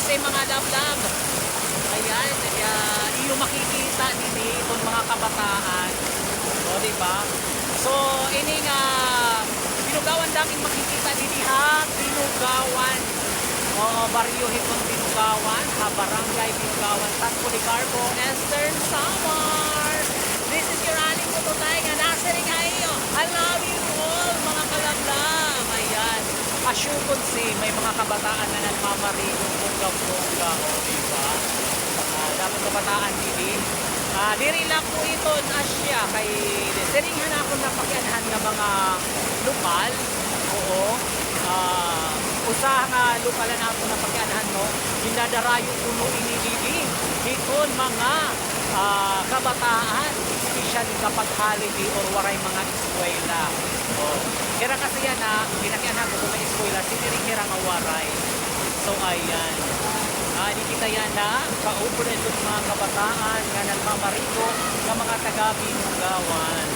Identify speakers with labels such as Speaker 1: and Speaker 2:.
Speaker 1: kasi mga love. Ayan, iyo makikita din itong mga kabataan. O, diba? So, ini nga, binugawan daming makikita din ha, binugawan. O, baryo hitong binugawan, ha, barangay binugawan, San Policarpo, Eastern Samar. This is your aling kututay nga nasa rin kayo. I love you all, mga kalablang. Ayan, asyukon si may mga kabataan na nagmamarino bonggang-bongga, o, diba? Dapat kabataan din. Diri lang po ito na siya kay siringhan ako na pakianahan ng mga lokal. Oo. Usaha nga lokal na ako na pakianahan mo. Dinadarayo puno inibigin. Ikon mga kabataan. Especially kapag holiday or waray mga eskwela. Kira kasi yan na pinakianahan ko kung may eskwela. Siniring-kira nga waray. So ayan. Di kita yan na kaupon itong mga kabataan nga nagmamariko ng mga taga-binugawan.